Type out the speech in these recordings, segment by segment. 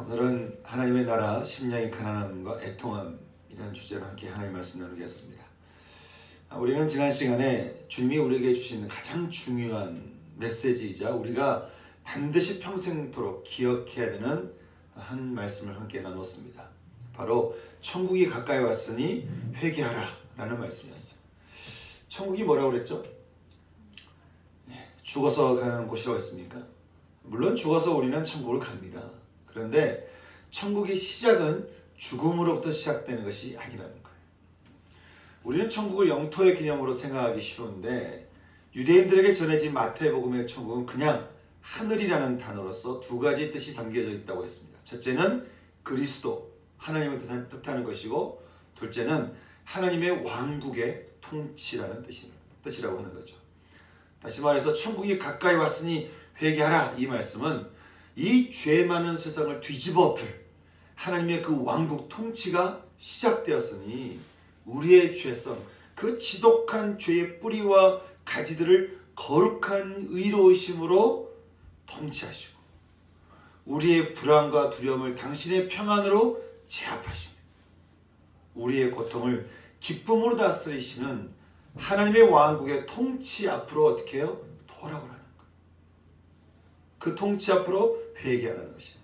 오늘은 하나님의 나라 심령의 가난함과 애통함이라는 주제로 함께 하나님 말씀 나누겠습니다. 우리는 지난 시간에 주님이 우리에게 주신 가장 중요한 메시지이자 우리가 반드시 평생토록 기억해야 되는 한 말씀을 함께 나눴습니다. 바로 천국이 가까이 왔으니 회개하라 라는 말씀이었어요. 천국이 뭐라고 그랬죠? 죽어서 가는 곳이라고 했습니까? 물론 죽어서 우리는 천국을 갑니다. 그런데 천국의 시작은 죽음으로부터 시작되는 것이 아니라는 거예요. 우리는 천국을 영토의 개념으로 생각하기 쉬운데 유대인들에게 전해진 마태복음의 천국은 그냥 하늘이라는 단어로서 두 가지 뜻이 담겨져 있다고 했습니다. 첫째는 그리스도, 하나님을 뜻하는 것이고 둘째는 하나님의 왕국의 통치라는 뜻이라고 하는 거죠. 다시 말해서 천국이 가까이 왔으니 회개하라, 이 말씀은 이 죄 많은 세상을 뒤집어 엎을 하나님의 그 왕국 통치가 시작되었으니 우리의 죄성, 그 지독한 죄의 뿌리와 가지들을 거룩한 의로우심으로 통치하시고 우리의 불안과 두려움을 당신의 평안으로 제압하시고 우리의 고통을 기쁨으로 다스리시는 하나님의 왕국의 통치 앞으로 어떻게 해요? 돌아오라는 거예요. 그 통치 앞으로 회개하라는 것이에요.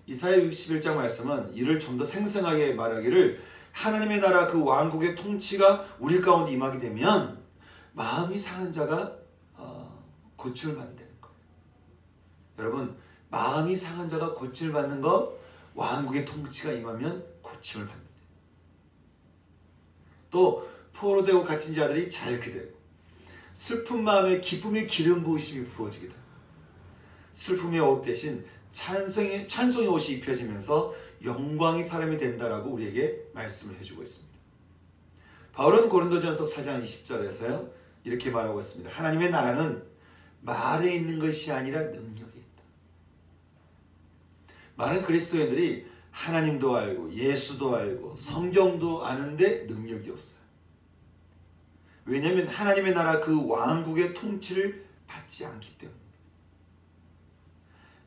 이사야 61장 말씀은 이를 좀 더 생생하게 말하기를 하나님의 나라 그 왕국의 통치가 우리 가운데 임하게 되면 마음이 상한 자가 고침을 받는다는 거예요. 여러분, 마음이 상한 자가 고침을 받는 거, 왕국의 통치가 임하면 고침을 받는다. 또 포로되고 갇힌 자들이 자유케 되고 슬픈 마음에 기쁨의 기름 부으심이 부어지게 되고 슬픔의 옷 대신 찬송의 옷이 입혀지면서 영광이 사람이 된다라고 우리에게 말씀을 해주고 있습니다. 바울은 고린도전서 4장 20절에서요 이렇게 말하고 있습니다. 하나님의 나라는 말에 있는 것이 아니라 능력이 있다. 많은 그리스도인들이 하나님도 알고 예수도 알고 성경도 아는데 능력이 없어요. 왜냐하면 하나님의 나라 그 왕국의 통치를 받지 않기 때문에.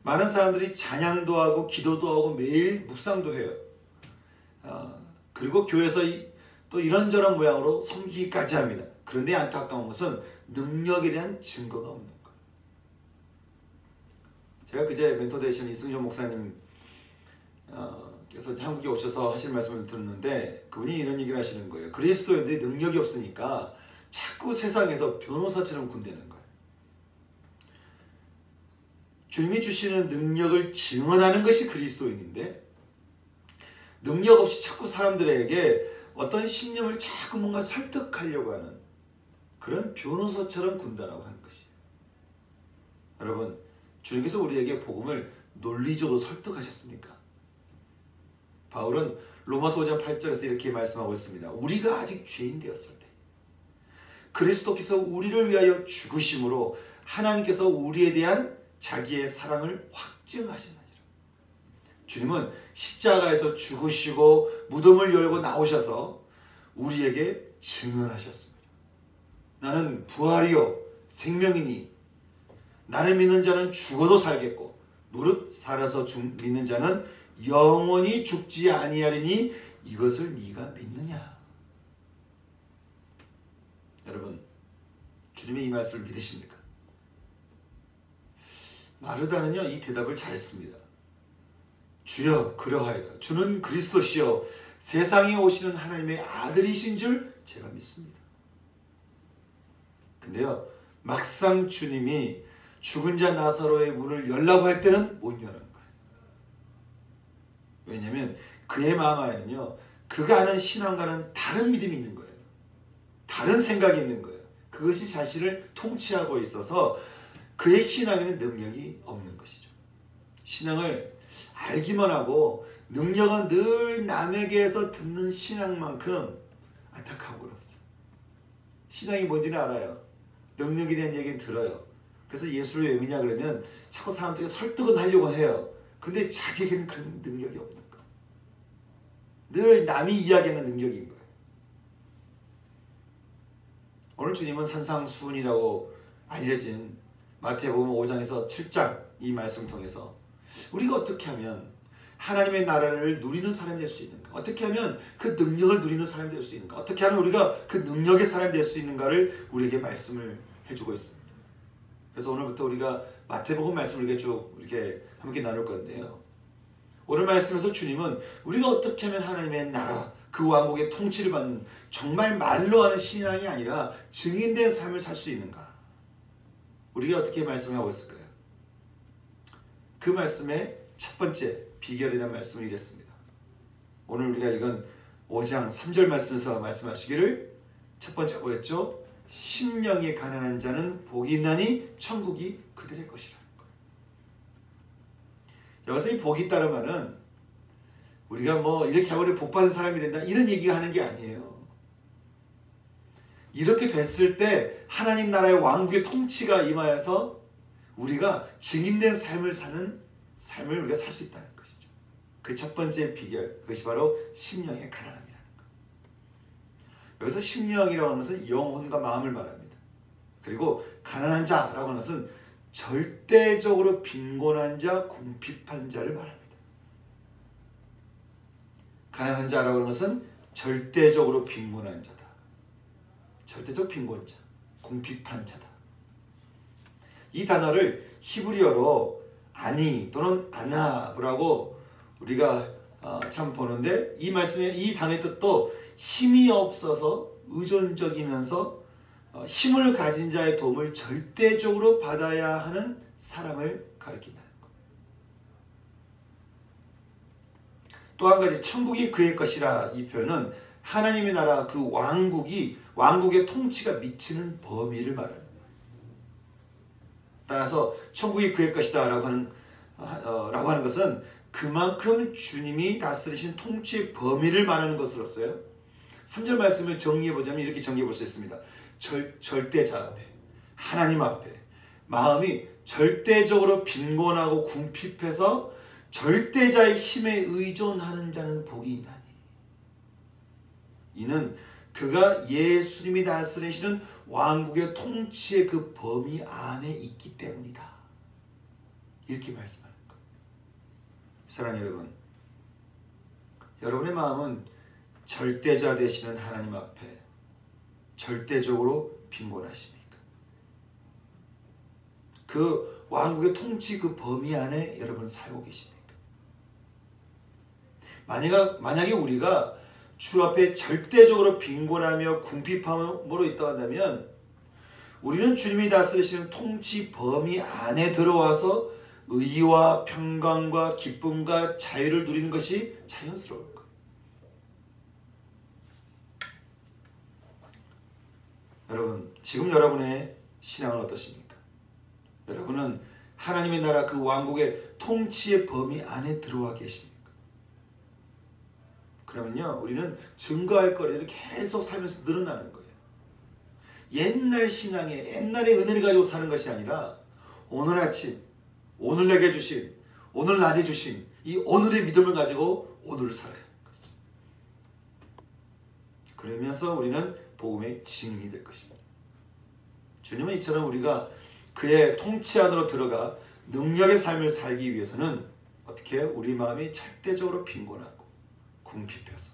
많은 사람들이 찬양도 하고 기도도 하고 매일 묵상도 해요. 그리고 교회에서 또 이런저런 모양으로 섬기기까지 합니다. 그런데 안타까운 것은 능력에 대한 증거가 없는 거예요. 제가 그제 멘토 되신 이승조 목사님 그래서 한국에 오셔서 하실 말씀을 들었는데 그분이 이런 얘기를 하시는 거예요. 그리스도인들이 능력이 없으니까 자꾸 세상에서 변호사처럼 군대는 거예요. 주님이 주시는 능력을 증언하는 것이 그리스도인인데 능력 없이 자꾸 사람들에게 어떤 신념을 자꾸 뭔가 설득하려고 하는 그런 변호사처럼 군다라고 하는 것이에요. 여러분, 주님께서 우리에게 복음을 논리적으로 설득하셨습니까? 바울은 로마서 5장 8절에서 이렇게 말씀하고 있습니다. 우리가 아직 죄인 되었을 때 그리스도께서 우리를 위하여 죽으심으로 하나님께서 우리에 대한 자기의 사랑을 확증하셨느니라. 주님은 십자가에서 죽으시고 무덤을 열고 나오셔서 우리에게 증언하셨습니다. 나는 부활이요 생명이니 나를 믿는 자는 죽어도 살겠고 무릇 살아서 믿는 자는 영원히 죽지 아니하리니 이것을 네가 믿느냐? 여러분, 주님의 이 말씀을 믿으십니까? 마르다는요 이 대답을 잘했습니다. 주여 그러하이다. 주는 그리스도시여 세상에 오시는 하나님의 아들이신 줄 제가 믿습니다. 근데요 막상 주님이 죽은 자 나사로의 문을 열라고 할 때는 못 여는 거예요. 왜냐하면 그의 마음 안에는요 그가 아는 신앙과는 다른 믿음이 있는 거예요. 다른 생각이 있는 거예요. 그것이 자신을 통치하고 있어서 그의 신앙에는 능력이 없는 것이죠. 신앙을 알기만 하고 능력은 늘 남에게서 듣는 신앙만큼 안타까운 건 없어요. 신앙이 뭔지는 알아요. 능력에 대한 얘기는 들어요. 그래서 예수를 왜 믿냐 그러면 자꾸 사람들에게 설득은 하려고 해요. 근데 자기에게는 그런 능력이 없는 거예요. 늘 남이 이야기하는 능력인 거예요. 오늘 주님은 산상수훈이라고 알려진 마태복음 5장에서 7장 이 말씀을 통해서 우리가 어떻게 하면 하나님의 나라를 누리는 사람이 될 수 있는가? 어떻게 하면 그 능력을 누리는 사람이 될 수 있는가? 어떻게 하면 우리가 그 능력의 사람이 될 수 있는가를 우리에게 말씀을 해주고 있습니다. 그래서 오늘부터 우리가 마태복음 말씀을 이렇게 함께 나눌 건데요. 오늘 말씀에서 주님은 우리가 어떻게 하면 하나님의 나라, 그 왕국의 통치를 받는 정말 말로 하는 신앙이 아니라 증인된 삶을 살 수 있는가? 우리가 어떻게 말씀하고 있을까요? 그 말씀의 첫 번째 비결이라는 말씀을 이랬습니다. 오늘 우리가 읽은 5장 3절 말씀에서 말씀하시기를 첫 번째 뭐였죠? 심령이 가난한 자는 복이 있나니 천국이 그들의 것이라는 거예요. 여기서 이 복이 있다는 말은 우리가 이렇게 하면 복 받은 사람이 된다 이런 얘기가 하는 게 아니에요. 이렇게 됐을 때 하나님 나라의 왕국의 통치가 임하여서 우리가 증인된 삶을 사는 삶을 우리가 살 수 있다는 것이죠. 그 첫 번째 비결, 그것이 바로 심령의 가난함이라는 것. 여기서 심령이라고 하는 것은 영혼과 마음을 말합니다. 그리고 가난한 자라고 하는 것은 절대적으로 빈곤한 자, 궁핍한 자를 말합니다. 가난한 자라고 하는 것은 절대적으로 빈곤한 자다. 절대적 빈곤자, 궁핍한 자다. 이 단어를 히브리어로 아니 또는 아나브라고 우리가 참 보는데 이 말씀의 이 단어의 뜻도 힘이 없어서 의존적이면서 힘을 가진 자의 도움을 절대적으로 받아야 하는 사람을 가리킨다는 것. 또 한 가지 천국이 그의 것이라 이 표현은 하나님의 나라 그 왕국의 통치가 미치는 범위를 말합니다. 따라서 천국이 그의 것이다 라고 하는 것은 그만큼 주님이 다스리신 통치의 범위를 말하는 것으로서요. 3절 말씀을 정리해보자면 이렇게 정리해볼 수 있습니다. 절대자 앞에, 하나님 앞에 마음이 절대적으로 빈곤하고 궁핍해서 절대자의 힘에 의존하는 자는 복이 있나니 이는 그가 예수님이 다스리시는 왕국의 통치의 그 범위 안에 있기 때문이다. 이렇게 말씀하는 거예요. 사랑하는 여러분, 여러분의 마음은 절대자 되시는 하나님 앞에 절대적으로 빈곤하십니까? 그 왕국의 통치 그 범위 안에 여러분 살고 계십니까? 만약에 우리가 주 앞에 절대적으로 빈곤하며 궁핍함으로 있다고 한다면 우리는 주님이 다스리시는 통치 범위 안에 들어와서 의와 평강과 기쁨과 자유를 누리는 것이 자연스러울 거예요. 여러분, 지금 여러분의 신앙은 어떠십니까? 여러분은 하나님의 나라 그 왕국의 통치의 범위 안에 들어와 계십니까? 그러면요, 우리는 증거할 거리를 계속 살면서 늘어나는 거예요. 옛날 신앙에 옛날의 은혜를 가지고 사는 것이 아니라 오늘 아침, 오늘 내게 주신, 오늘 낮에 주신 이 오늘의 믿음을 가지고 오늘을 살아야 하는 거죠. 그러면서 우리는 복음의 증인이 될 것입니다. 주님은 이처럼 우리가 그의 통치 안으로 들어가 능력의 삶을 살기 위해서는 어떻게 해요? 우리 마음이 절대적으로 빈곤하고 궁핍해서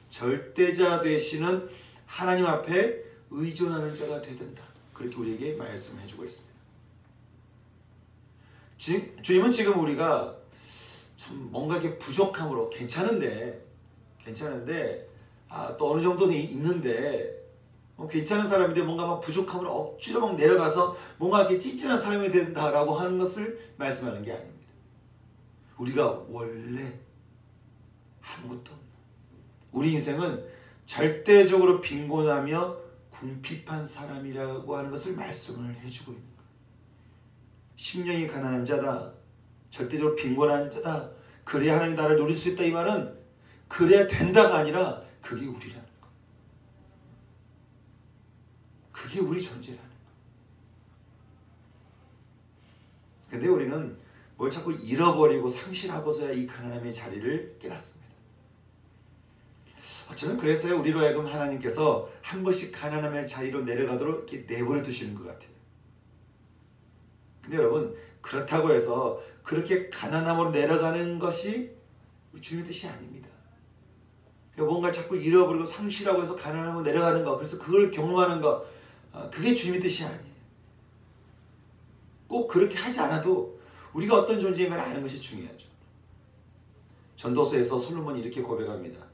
절대자 되시는 하나님 앞에 의존하는 자가 되어야 된다. 그렇게 우리에게 말씀해 주고 있습니다. 주님은 지금 우리가 참 뭔가 이렇게 부족함으로 괜찮은데 또 어느 정도는 있는데 괜찮은 사람인데 뭔가 막 부족함으로 억지로 막 내려가서 뭔가 이렇게 찌질한 사람이 된다라고 하는 것을 말씀하는 게 아닙니다. 우리가 원래 아무것도 없는 우리 인생은 절대적으로 빈곤하며 궁핍한 사람이라고 하는 것을 말씀을 해주고 있는 거예요. 심령이 가난한 자다, 절대적으로 빈곤한 자다, 그래야 하나님 나라를 누릴 수 있다. 이 말은 그래야 된다가 아니라 그게 우리라는 거예요. 그게 우리 존재라는 거예요. 근데 우리는 뭘 자꾸 잃어버리고 상실하고서야 이 가난함의 자리를 깨닫습니다. 어쩌면 그래서요, 우리로 하여금 하나님께서 한 번씩 가난함의 자리로 내려가도록 이렇게 내버려 두시는 것 같아요. 근데 여러분, 그렇다고 해서 그렇게 가난함으로 내려가는 것이 주님의 뜻이 아닙니다. 뭔가를 자꾸 잃어버리고 상실하고 해서 가난함으로 내려가는 것, 그래서 그걸 경험하는 것, 그게 주님의 뜻이 아니에요. 꼭 그렇게 하지 않아도 우리가 어떤 존재인가를 아는 것이 중요하죠. 전도서에서 솔로몬이 이렇게 고백합니다.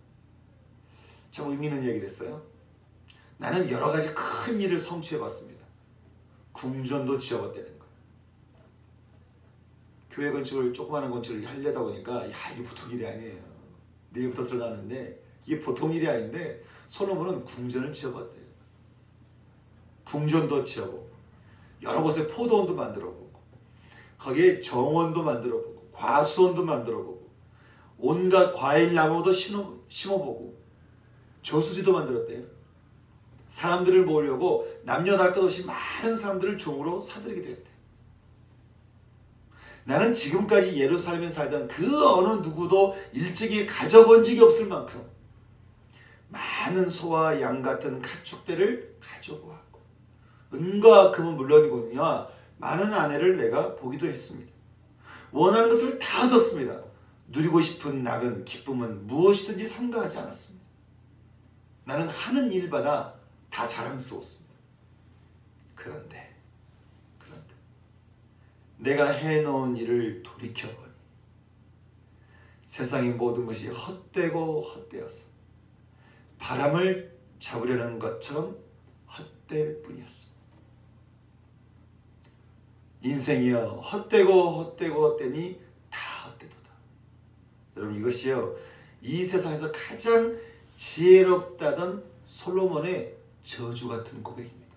참 의미 있는 얘기를 했어요. 나는 여러 가지 큰 일을 성취해봤습니다. 궁전도 지어봤다는 거예요. 교회 건축을, 조그마한 건축을 하려다 보니까 이게 보통 일이 아니에요. 내일부터 들어가는데 이게 보통 일이 아닌데 솔로몬은 궁전을 지어봤대요. 궁전도 지어보고 여러 곳에 포도원도 만들어보고 거기에 정원도 만들어보고 과수원도 만들어보고 온갖 과일나무도 심어보고 저수지도 만들었대요. 사람들을 모으려고 남녀 할 것 없이 많은 사람들을 종으로 사들이게 되었대요. 나는 지금까지 예루살렘에 살던 그 어느 누구도 일찍이 가져본 적이 없을 만큼 많은 소와 양 같은 가축들을 가져보았고 은과 금은 물론이거니와 많은 아내를 내가 보기도 했습니다. 원하는 것을 다 얻었습니다. 누리고 싶은 낙은 기쁨은 무엇이든지 삼가하지 않았습니다. 나는 하는 일마다 다 자랑스러웠습니다. 그런데 내가 해놓은 일을 돌이켜보니 세상의 모든 것이 헛되고 헛되어서 바람을 잡으려는 것처럼 헛될 뿐이었습니다. 인생이여 헛되니 다 헛되도다. 여러분 이것이요 이 세상에서 가장 지혜롭다던 솔로몬의 저주 같은 고백입니다.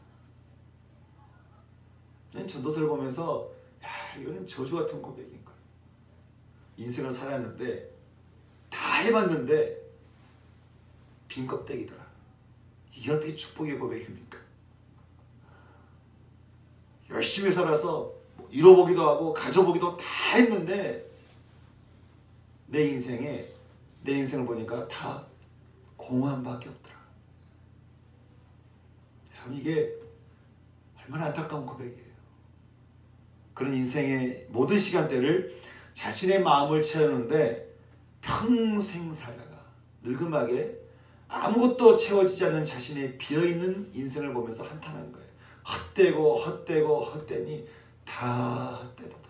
전도서를 보면서 이거는 저주 같은 고백인 거예요. 인생을 살았는데 다 해봤는데 빈 껍데기더라. 이게 어떻게 축복의 고백입니까? 열심히 살아서 잃어보기도 하고 가져보기도 다 했는데 내 인생을 보니까 다 공허함밖에 없더라. 참 이게 얼마나 안타까운 고백이에요. 그런 인생의 모든 시간대를 자신의 마음을 채우는데 평생 살다가 늙음하게 아무것도 채워지지 않는 자신의 비어있는 인생을 보면서 한탄한 거예요. 헛되고 헛되니 다 헛되도다.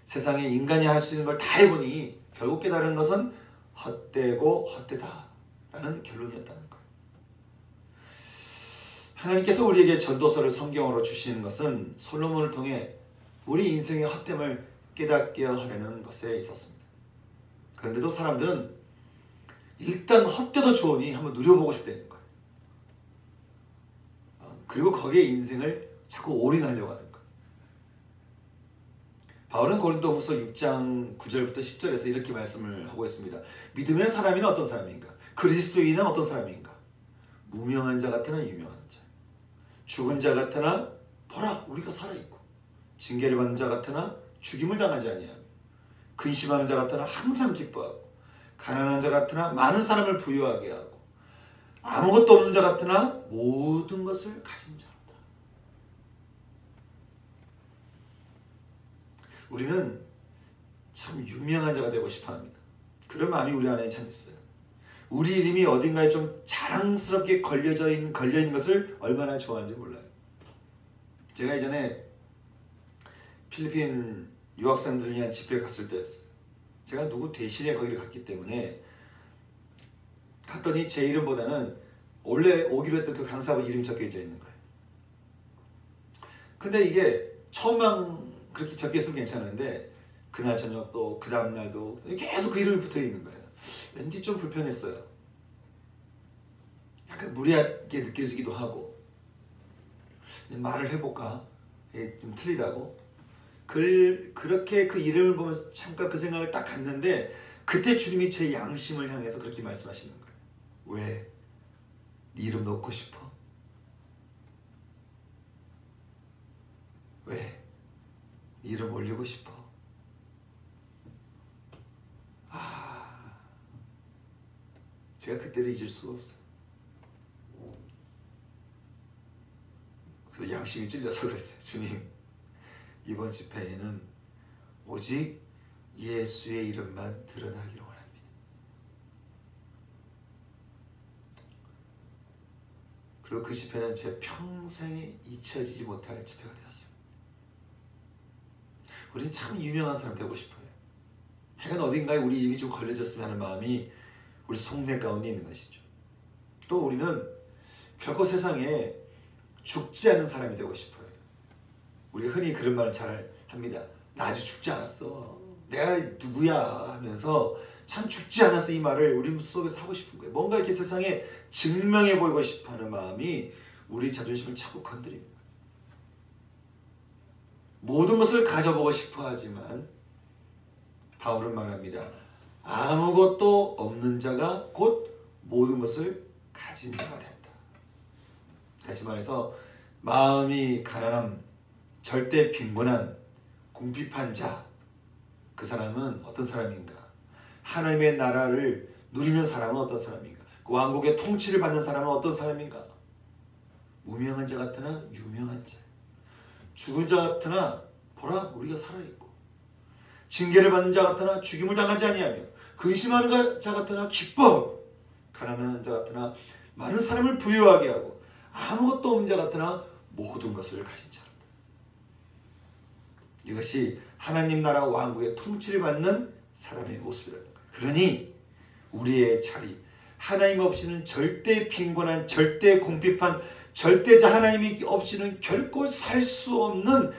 세상에 인간이 할 수 있는 걸 다 해보니 결국 깨달은 것은 헛되고 헛되다라는 결론이었다는 거예요. 하나님께서 우리에게 전도서를 성경으로 주시는 것은 솔로몬을 통해 우리 인생의 헛됨을 깨닫게 하려는 것에 있었습니다. 그런데도 사람들은 일단 헛되도 좋으니 한번 누려보고 싶다는 거예요. 그리고 거기에 인생을 자꾸 올인하려고 하는 거예요. 바울은 고린도후서 6장 9절부터 10절에서 이렇게 말씀을 하고 있습니다. 믿음의 사람이는 어떤 사람인가? 그리스도인은 어떤 사람인가? 무명한 자 같으나 유명한 자, 죽은 자 같으나 보라 우리가 살아있고, 징계를 받는 자 같으나 죽임을 당하지 아니하며, 근심하는 자 같으나 항상 기뻐하고, 가난한 자 같으나 많은 사람을 부유하게 하고, 아무것도 없는 자 같으나 모든 것을 가진 자로다. 우리는 참 유명한 자가 되고 싶어합니다. 그런 마음이 우리 안에 참 있어요. 우리 이름이 어딘가에 좀 자랑스럽게 걸려져 있는 것을 얼마나 좋아하는지 몰라요. 제가 예전에 필리핀 유학생들을 위한 집회에 갔을 때였어요. 제가 누구 대신에 거기를 갔기 때문에 갔더니 제 이름보다는 원래 오기로 했던 그 강사분 이름이 적혀져 있는 거예요. 근데 이게 처음만 그렇게 적혀 있으면 괜찮은데 그날 저녁 또 그 다음 날도 계속 그 이름이 붙어 있는 거예요. 왠지 좀 불편했어요. 약간 무리하게 느껴지기도 하고, 말을 해볼까? 좀 틀리다고. 그렇게 그 이름을 보면서 잠깐 그 생각을 딱 갔는데 그때 주님이 제 양심을 향해서 그렇게 말씀하시는 거예요. 왜? 네 이름 넣고 싶어? 왜? 네 이름 올리고 싶어? 제가 그때를 잊을 수가 없어요. 그래서 양심이 찔려서 그랬어요. 주님, 이번 집회에는 오직 예수의 이름만 드러나기를 원합니다. 그리고 그 집회는 제 평생에 잊혀지지 못할 집회가 되었습니다. 우리는 참 유명한 사람 되고 싶어요. 하여간 어딘가에 우리 이름이 좀 걸려졌으면 하는 마음이 우리 속내 가운데 있는 것이죠. 또 우리는 결코 세상에 죽지 않은 사람이 되고 싶어요. 우리가 흔히 그런 말을 잘 합니다. 나 아직 죽지 않았어. 내가 누구야 하면서 참 죽지 않았어, 이 말을 우리 속에서 하고 싶은 거예요. 뭔가 이렇게 세상에 증명해 보이고 싶어하는 마음이 우리 자존심을 자꾸 건드립니다. 모든 것을 가져보고 싶어 하지만 바울은 말합니다. 아무것도 없는 자가 곧 모든 것을 가진 자가 된다. 다시 말해서 마음이 가난함, 절대 빈곤한, 궁핍한 자, 그 사람은 어떤 사람인가? 하나님의 나라를 누리는 사람은 어떤 사람인가? 그 왕국의 통치를 받는 사람은 어떤 사람인가? 무명한 자 같으나 유명한 자, 죽은 자 같으나 보라 우리가 살아있고, 징계를 받는 자 같으나 죽임을 당하지 아니하며, 근심하는 자 같으나 기뻐, 가난한 자 같으나 많은 사람을 부유하게 하고, 아무것도 없는 자 같으나 모든 것을 가진 자다. 이것이 하나님 나라 왕국의 통치를 받는 사람의 모습이라는 거예요. 그러니 우리의 자리, 하나님 없이는 절대 빈곤한, 절대 궁핍한, 절대자 하나님이 없이는 결코 살 수 없는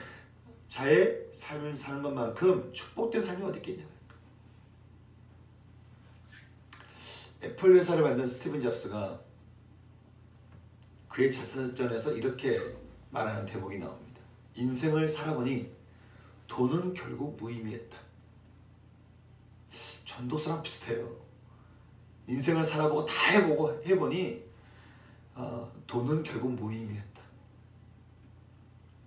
자의 삶을 사는 것만큼 축복된 삶이 어디 있겠냐. 애플 회사를 만든 스티븐 잡스가 그의 자서전에서 이렇게 말하는 대목이 나옵니다. 인생을 살아보니 돈은 결국 무의미했다. 전도서랑 비슷해요. 인생을 살아보고 다 해보니 돈은 결국 무의미했다.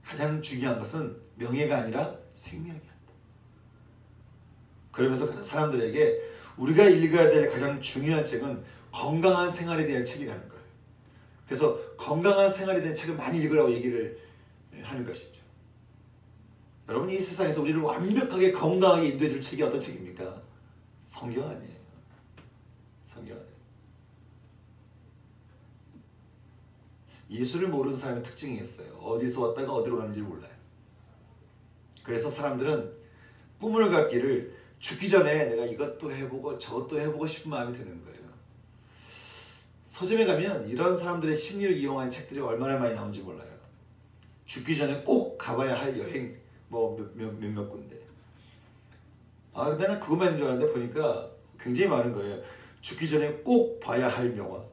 가장 중요한 것은 명예가 아니라 생명이었다. 그러면서 그런 사람들에게 우리가 읽어야 될 가장 중요한 책은 건강한 생활에 대한 책이라는 거예요. 그래서 건강한 생활에 대한 책을 많이 읽으라고 얘기를 하는 것이죠. 여러분, 이 세상에서 우리를 완벽하게 건강하게 인도해 줄 책이 어떤 책입니까? 성경 아니에요. 성경 아니에요. 예수를 모르는 사람의 특징이 있어요. 어디서 왔다가 어디로 가는지 몰라요. 그래서 사람들은 꿈을 갖기를 죽기 전에 내가 이것도 해보고 저것도 해보고 싶은 마음이 드는 거예요. 서점에 가면 이런 사람들의 심리를 이용한 책들이 얼마나 많이 나오는지 몰라요. 죽기 전에 꼭 가봐야 할 여행 몇몇 군데. 근데 난 그것만 있는 줄 알았는데 보니까 굉장히 많은 거예요. 죽기 전에 꼭 봐야 할 명화,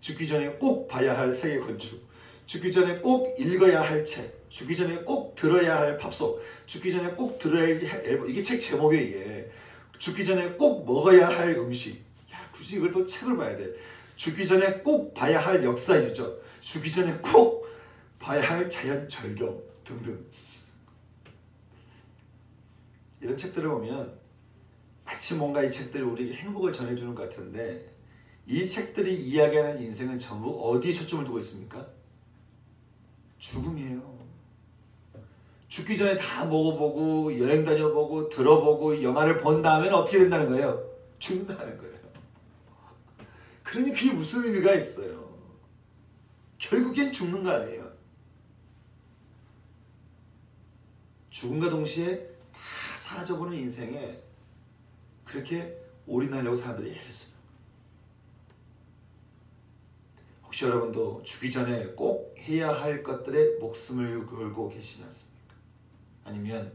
죽기 전에 꼭 봐야 할 세계 건축, 죽기 전에 꼭 읽어야 할 책, 죽기 전에 꼭 들어야 할 팝송, 죽기 전에 꼭 들어야 할 앨범. 이게 책 제목이에요. 이게 죽기 전에 꼭 먹어야 할 음식. 야, 굳이 이걸 또 책을 봐야 돼. 죽기 전에 꼭 봐야 할 역사 유적, 죽기 전에 꼭 봐야 할 자연 절경 등등. 이런 책들을 보면 마치 뭔가 이 책들이 우리에게 행복을 전해주는 것 같은데, 이 책들이 이야기하는 인생은 전부 어디에 초점을 두고 있습니까? 죽음이에요. 죽기 전에 다 먹어보고 여행 다녀보고 들어보고 영화를 본 다음에는 어떻게 된다는 거예요? 죽는다는 거예요. 그러니 그게 무슨 의미가 있어요? 결국엔 죽는 거 아니에요? 죽음과 동시에 다 사라져버리는 인생에 그렇게 올인하려고 사람들이 애를 씁니다. 혹시 여러분도 죽기 전에 꼭 해야 할 것들에 목숨을 걸고 계시지 않습니까? 아니면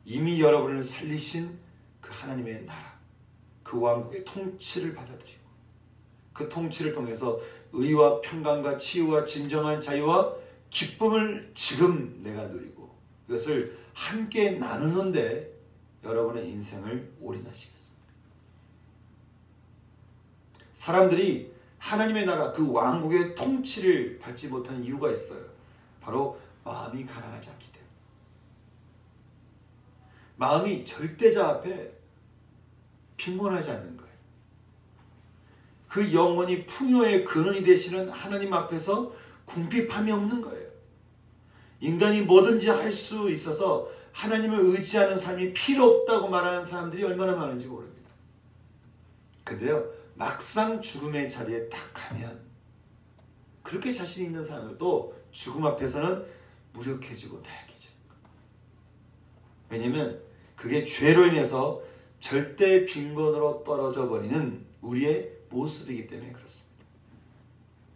이미 여러분을 살리신 그 하나님의 나라, 그 왕국의 통치를 받아들이고 그 통치를 통해서 의와 평강과 치유와 진정한 자유와 기쁨을 지금 내가 누리고 이것을 함께 나누는데 여러분의 인생을 올인하시겠습니다. 사람들이 하나님의 나라, 그 왕국의 통치를 받지 못하는 이유가 있어요. 바로 마음이 가난하지 않기 때문에. 마음이 절대자 앞에 빈곤하지 않는 거예요. 그 영원히 풍요의 근원이 되시는 하나님 앞에서 궁핍함이 없는 거예요. 인간이 뭐든지 할 수 있어서 하나님을 의지하는 삶이 필요 없다고 말하는 사람들이 얼마나 많은지 모릅니다. 근데요, 막상 죽음의 자리에 딱 가면 그렇게 자신 있는 사람들도 죽음 앞에서는 무력해지고 나약해지는 거예요. 왜냐하면 그게 죄로 인해서 절대 빈곤으로 떨어져 버리는 우리의 모습이기 때문에 그렇습니다.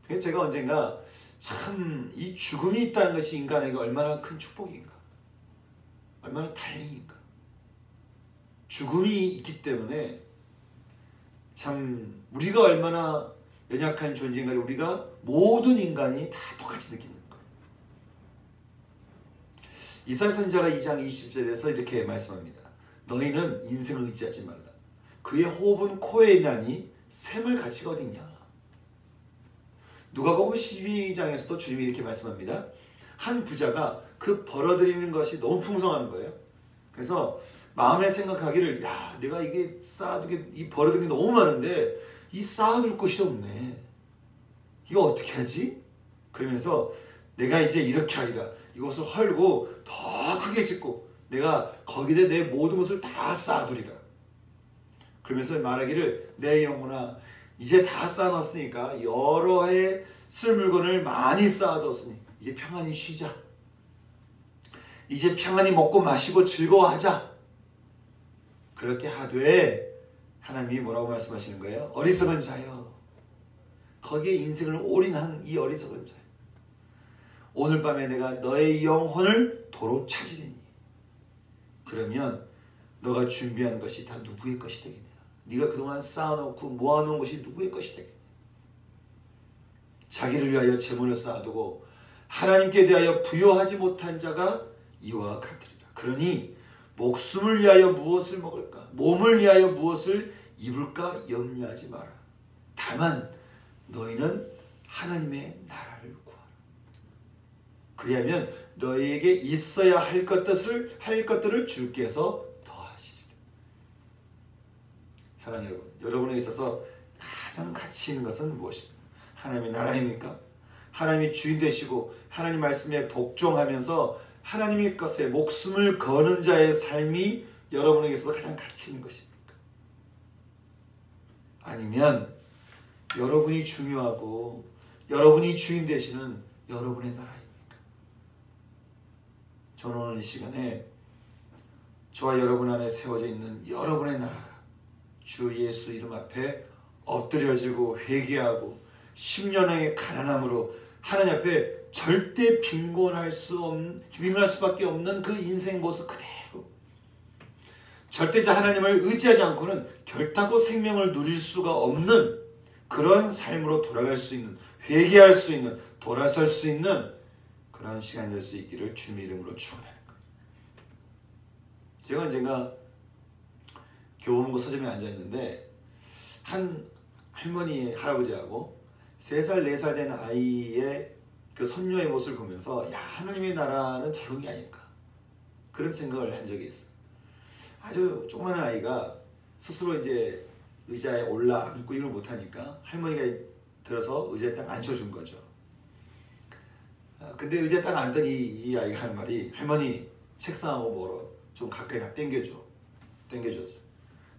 그래서 제가 언젠가 참 이 죽음이 있다는 것이 인간에게 얼마나 큰 축복인가, 얼마나 다행인가. 죽음이 있기 때문에 참 우리가 얼마나 연약한 존재인가를 우리가 모든 인간이 다 똑같이 느끼는 거예요. 이사야 선지자가 2장 20절에서 이렇게 말씀합니다. 너희는 인생을 의지하지 말라. 그의 호흡은 코에 있나니 샘을 가치가 어딨냐. 누가복음 12장에서도 주님이 이렇게 말씀합니다. 한 부자가 그 벌어들이는 것이 너무 풍성한 거예요. 그래서 마음에 생각하기를, 야, 내가 이게 쌓아두게, 이 벌어들인 게 너무 많은데 이 쌓아둘 곳이 없네. 이거 어떻게 하지? 그러면서 내가 이제 이렇게 하리라. 이것을 헐고 더 크게 짓고 내가 거기다 내 모든 것을 다 쌓아두리라. 그러면서 말하기를, 내 영혼아, 이제 다 쌓아놨으니까 여러 해 쓸 물건을 많이 쌓아뒀으니 이제 평안히 쉬자. 이제 평안히 먹고 마시고 즐거워하자. 그렇게 하되 하나님이 뭐라고 말씀하시는 거예요? 어리석은 자여, 거기에 인생을 올인한 이 어리석은 자여, 오늘 밤에 내가 너의 영혼을 도로 찾으리니 그러면 너가 준비한 것이 다 누구의 것이 되겠냐? 네가 그동안 쌓아놓고 모아놓은 것이 누구의 것이 되겠냐? 자기를 위하여 재물을 쌓아두고 하나님께 대하여 부여하지 못한 자가 이와 같으리라. 그러니 목숨을 위하여 무엇을 먹을까? 몸을 위하여 무엇을 입을까? 염려하지 마라. 다만 너희는 하나님의 나라를 구하라. 그리하면 너희에게 있어야 할 것들을 주께서 더하시리라. 사랑하는 여러분, 여러분에 있어서 가장 가치 있는 것은 무엇입니까? 하나님의 나라입니까? 하나님이 주인 되시고 하나님 말씀에 복종하면서 하나님의 것에 목숨을 거는 자의 삶이 여러분에게 있어서 가장 가치 있는 것입니까? 아니면 여러분이 중요하고 여러분이 주인 되시는 여러분의 나라입니까? 저는 오늘 이 시간에 저와 여러분 안에 세워져 있는 여러분의 나라가 주 예수 이름 앞에 엎드려지고 회개하고 10년의 가난함으로 하나님 앞에 절대 빈곤할 수밖에 없는 그 인생 모습 그대로, 절대자 하나님을 의지하지 않고는 결단코 생명을 누릴 수가 없는 그런 삶으로 돌아갈 수 있는, 회개할 수 있는, 돌아설 수 있는 그런 시간이 될 수 있기를 주님의 이름으로 축원하는 거예요. 제가 언젠가 교보문고 서점에 앉아있는데 한 할머니, 할아버지하고 3살, 4살 된 아이의 그 손녀의 모습을 보면서, 야, 하나님의 나라는 저런 게 아닐까, 그런 생각을 한 적이 있어요. 아주 조그마한 아이가 스스로 이제 의자에 올라앉고 이걸 못하니까 할머니가 들어서 의자에 딱 앉혀준 거죠. 근데 의자에 딱 앉더니 이 아이가 하는 말이, 할머니, 책상하고 멀어, 좀 가까이 다 당겨줬어.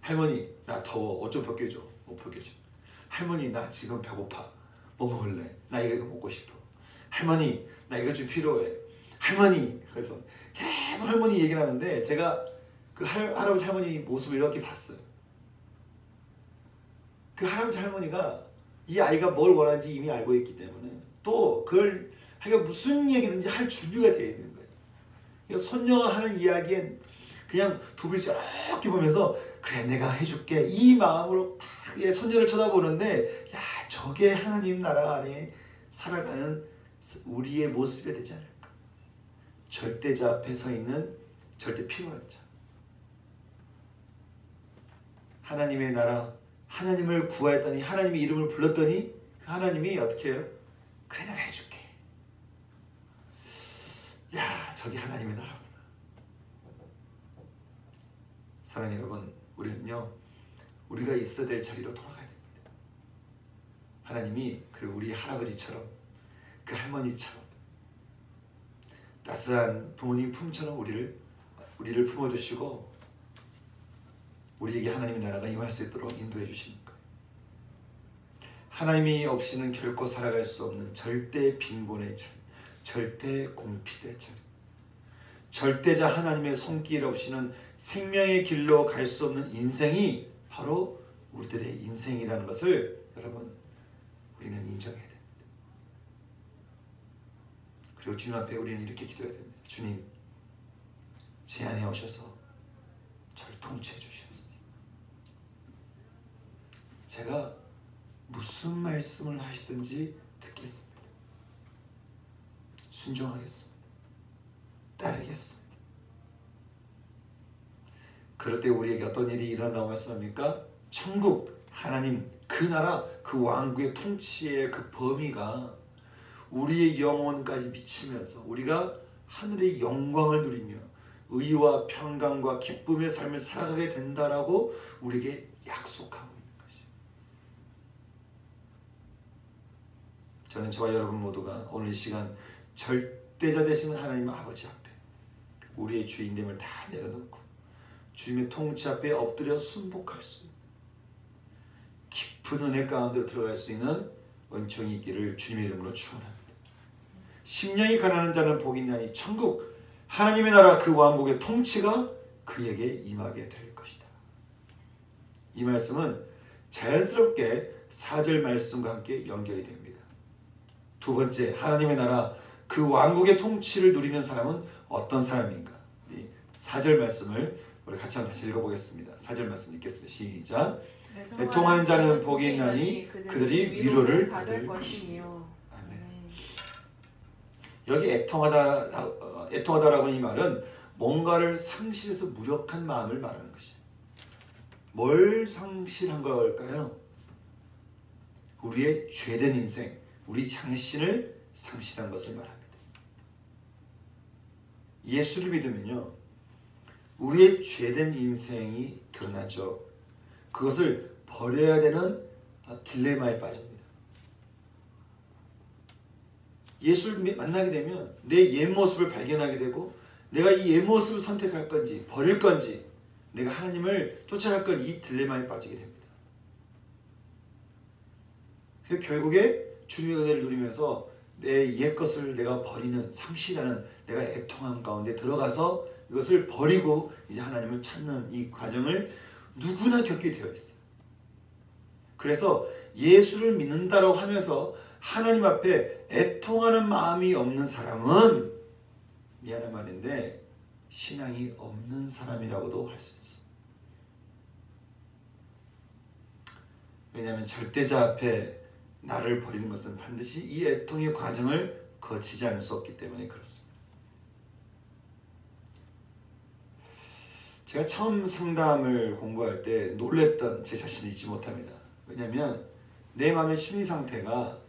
할머니, 나 더워, 옷 좀 벗겨줘. 못 벗겨줘. 할머니, 나 지금 배고파, 뭐 먹을래? 나 이거 먹고 싶어. 할머니, 나 이거 좀 필요해. 할머니. 그래서 계속 할머니 얘기를 하는데 제가 그 할아버지 할머니 모습을 이렇게 봤어요. 그 할아버지 할머니가 이 아이가 뭘 원하는지 이미 알고 있기 때문에 또 그걸 하여간 무슨 얘기든지 할 준비가 되어 있는 거예요. 그래서 손녀가 하는 이야기엔 그냥 두 분이 이렇게 보면서, 그래, 내가 해줄게, 이 마음으로 딱 손녀를 쳐다보는데, 야, 저게 하나님 나라 안에 살아가는 우리의 모습이 되지 않을까. 절대자 앞에 서 있는 절대 필요한 자, 하나님의 나라, 하나님을 구하였더니, 하나님의 이름을 불렀더니 하나님이 어떻게 해요? 그래, 내가 해줄게. 야, 저기 하나님의 나라구나. 사랑하는 여러분, 우리는요, 우리가 있어야 될 자리로 돌아가야 됩니다. 하나님이 우리 할아버지처럼, 그 할머니처럼 따스한 부모님 품처럼 우리를 품어주시고 우리에게 하나님의 나라가 임할 수 있도록 인도해 주시는 거예요. 하나님이 없이는 결코 살아갈 수 없는 절대 빈곤의 자리, 절대 공핍의 자리, 절대자 하나님의 손길 없이는 생명의 길로 갈 수 없는 인생이 바로 우리들의 인생이라는 것을 여러분 우리는 인정해야 됩니다. 그리고 주님 앞에 우리는 이렇게 기도해야 됩니다. 주님, 제 안에 오셔서 저를 통치해 주시옵소서. 제가 무슨 말씀을 하시든지 듣겠습니다. 순종하겠습니다. 따르겠습니다. 그럴 때 우리에게 어떤 일이 일어난다고 말씀합니까? 천국, 하나님, 그 나라, 그 왕국의 통치의 그 범위가 우리의 영혼까지 미치면서 우리가 하늘의 영광을 누리며 의와 평강과 기쁨의 삶을 살아가게 된다라고 우리에게 약속하고 있는 것이죠. 저는 저와 여러분 모두가 오늘 이 시간 절대자 되시는 하나님 아버지 앞에 우리의 주인됨을 다 내려놓고 주님의 통치 앞에 엎드려 순복할 수 있는 깊은 은혜 가운데로 들어갈 수 있는 은총이 있기를 주님의 이름으로 축원합니다. 심령이 가난한 자는 복이 있나니 천국 하나님의 나라 그 왕국의 통치가 그에게 임하게 될 것이다. 이 말씀은 자연스럽게 4절 말씀과 함께 연결이 됩니다. 두 번째, 하나님의 나라 그 왕국의 통치를 누리는 사람은 어떤 사람인가? 이 4절 말씀을 우리 같이 한번 다시 읽어보겠습니다. 4절 말씀 읽겠습니다. 시작. 애통하는 자는 복이 있나니 그들이 위로를 받을 것이며. 아멘. 여기 애통하다라고 이 말은 뭔가를 상실해서 무력한 마음을 말하는 것이에요. 뭘 상실한 걸까요? 우리의 죄된 인생, 우리 장신을 상실한 것을 말합니다. 예수를 믿으면요, 우리의 죄된 인생이 드러나죠. 그것을 버려야 되는 딜레마에 빠집니다. 예수를 만나게 되면 내 옛 모습을 발견하게 되고 내가 이 옛 모습을 선택할 건지 버릴 건지 내가 하나님을 쫓아갈 건지 이 딜레마에 빠지게 됩니다. 그래서 결국에 주님의 은혜를 누리면서 내 옛 것을 내가 버리는 상실하는 내가 애통함 가운데 들어가서 이것을 버리고 이제 하나님을 찾는 이 과정을 누구나 겪게 되어 있어요. 그래서 예수를 믿는다고 하면서 하나님 앞에 애통하는 마음이 없는 사람은 미안한 말인데 신앙이 없는 사람이라고도 할 수 있어요. 왜냐하면 절대자 앞에 나를 버리는 것은 반드시 이 애통의 과정을 거치지 않을 수 없기 때문에 그렇습니다. 제가 처음 상담을 공부할 때 놀랬던 제 자신을 잊지 못합니다. 왜냐하면 내 마음의 심리 상태가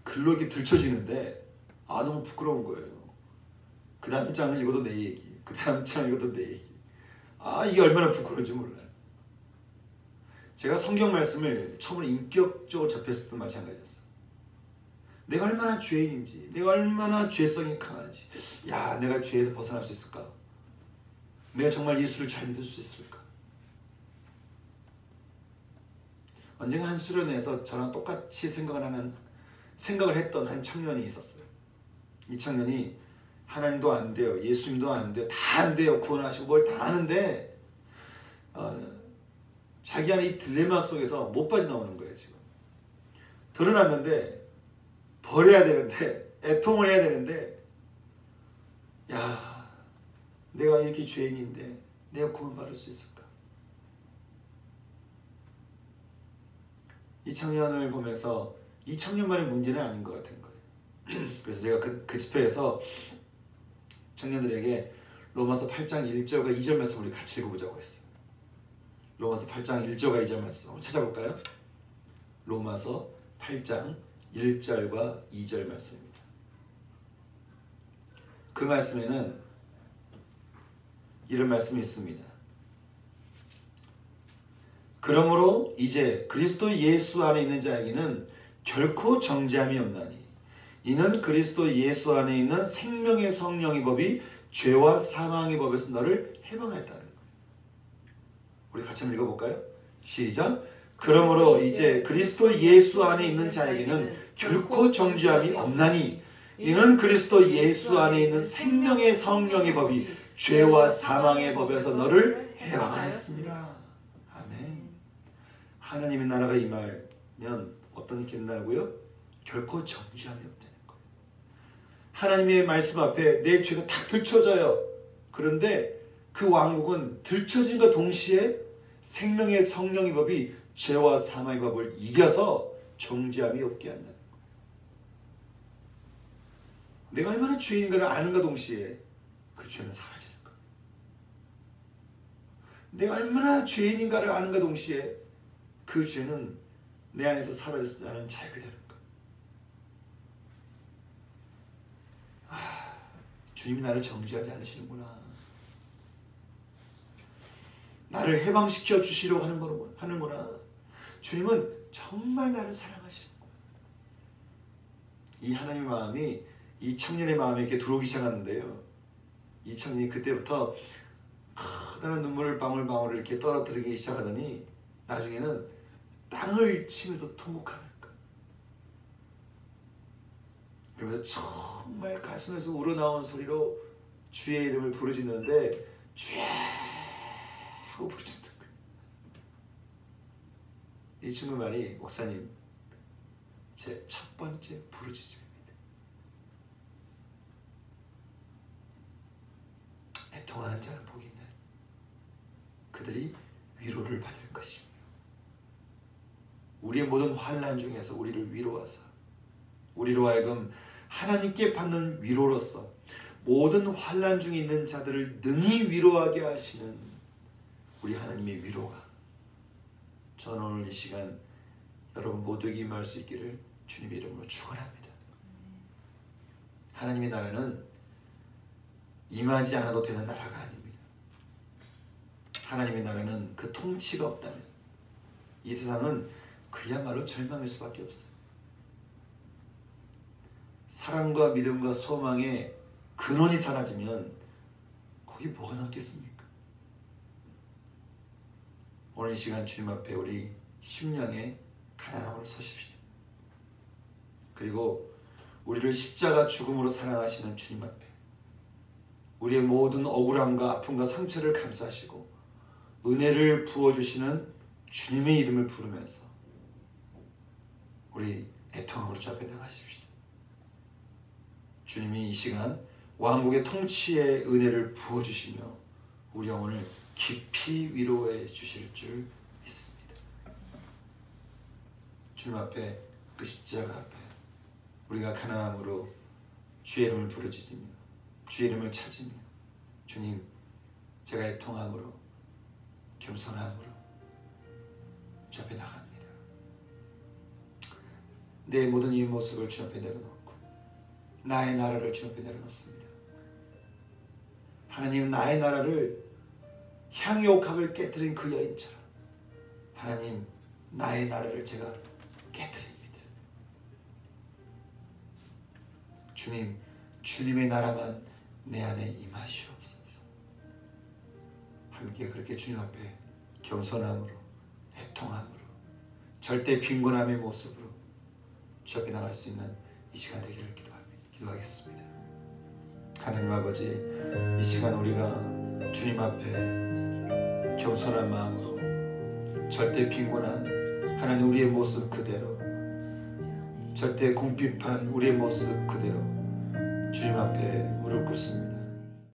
글로 이렇게 들춰지는데 너무 부끄러운 거예요. 그 다음 장을 읽어도 내 얘기, 그 다음 장을 읽어도 내 얘기. 이게 얼마나 부끄러운지 몰라요. 제가 성경 말씀을 처음으로 인격적으로 접했을 때도 마찬가지였어요. 내가 얼마나 죄인인지, 내가 얼마나 죄성이 강한지, 내가 죄에서 벗어날 수 있을까? 내가 정말 예수를 잘 믿을 수 있을까? 언젠가 한 수련회에서 저랑 똑같이 생각을 했던 한 청년이 있었어요. 이 청년이 하나님도 안 돼요, 예수님도 안 돼요, 다 안 돼요, 구원하시고 뭘 다 아는데 자기 안에 이 딜레마 속에서 못 빠져나오는 거예요. 지금 드러났는데 버려야 되는데 애통을 해야 되는데 내가 이렇게 죄인인데 내가 구원받을 수 있을까? 이 청년을 보면서 이 청년만의 문제는 아닌 것 같은 거예요. 그래서 제가 그 집회에서 청년들에게 로마서 8장 1절과 2절 말씀 우리 같이 읽어보자고 했어요. 로마서 8장 1절과 2절 말씀 한번 찾아볼까요? 로마서 8장 1절과 2절 말씀입니다. 그 말씀에는 이런 말씀이 있습니다. 그러므로 이제 그리스도 예수 안에 있는 자에게는 결코 정죄함이 없나니 이는 그리스도 예수 안에 있는 생명의 성령의 법이 죄와 사망의 법에서 너를 해방했다는 거예요. 우리 같이 한번 읽어볼까요? 시작. 그러므로 이제 그리스도 예수 안에 있는 자에게는 결코 정죄함이 없나니 이는 그리스도 예수 안에 있는 생명의 성령의 법이 죄와 사망의 법에서 너를 해방하였습니다. 아멘. 하나님의 나라가 임하면 어떤 일이 된다고요? 결코 정죄함이 없다는 거예요. 하나님의 말씀 앞에 내 죄가 다 들춰져요. 그런데 그 왕국은 들춰진과 동시에 생명의 성령의 법이 죄와 사망의 법을 이겨서 정죄함이 없게 한다는 거예요. 내가 얼마나 죄인인가를 아는가 동시에 그 죄는 사라지는 거예요. 내가 얼마나 죄인인가를 아는가 동시에 그 죄는 내 안에서 사라져서 나는 자유게 되는 거예요. 주님이 나를 정죄하지 않으시는구나. 나를 해방시켜 주시려고 하는구나. 주님은 정말 나를 사랑하시는구나. 이 하나님의 마음이 이 청년의 마음에 이렇게 들어오기 시작하는데요. 이 청년이 그때부터 커다란 눈물 방울방울을 이렇게 떨어뜨리기 시작하더니 나중에는 땅을 치면서 통곡하는 거예요. 그러면서 정말 가슴에서 우러나온 소리로 주의 이름을 부르짖는데 주여 하고 부르짖는 거예요. 이 친구 말이 목사님 제 첫 번째 부르짖음입니다. 애통하는 자는 복이 있나요? 그들이 위로를 받을 것이며 우리의 모든 환난 중에서 우리를 위로하사 우리로 하여금 하나님께 받는 위로로서 모든 환난 중에 있는 자들을 능히 위로하게 하시는 우리 하나님의 위로가 저는 오늘 이 시간 여러분 모두에게 임할 수 있기를 주님의 이름으로 축원합니다. 하나님의 나라는 임하지 않아도 되는 나라가 아닙니다. 하나님의 나라는 그 통치가 없다면 이 세상은 그야말로 절망일 수밖에 없어요. 사랑과 믿음과 소망의 근원이 사라지면 거기 뭐가 남겠습니까? 오늘 이 시간 주님 앞에 우리 심령의 가난함으로 서십시다. 그리고 우리를 십자가 죽음으로 사랑하시는 주님 앞에 우리의 모든 억울함과 아픔과 상처를 감싸시고 은혜를 부어주시는 주님의 이름을 부르면서 우리 애통함으로 주 앞에 나가십시다. 주님이 이 시간 왕국의 통치의 은혜를 부어주시며 우리 영혼을 깊이 위로해 주실 줄 믿습니다. 주님 앞에 그 십자가 앞에 우리가 가난함으로 주의 이름을 부르짖으며 주의 이름을 찾으며 주님 제가 애통함으로 겸손함으로 주 앞에 나갑니다. 내 모든 이 모습을 주 앞에 내려놓고 나의 나라를 주 앞에 내려놓습니다. 하나님 나의 나라를 향유옥합을 깨뜨린 그 여인처럼 하나님 나의 나라를 제가 깨뜨립니다. 주님 주님의 나라만 내 안에 임하시옵소서. 함께 그렇게 주님 앞에 겸손함으로 애통함으로 절대 빈곤함의 모습으로 주 앞에 나갈 수 있는 이 시간 되기를 기도하겠습니다. 하나님 아버지 이 시간 우리가 주님 앞에 겸손한 마음으로 절대 빈곤한 하나님 우리의 모습 그대로 절대 궁핍한 우리의 모습 그대로 주님 앞에 무릎 꿇습니다.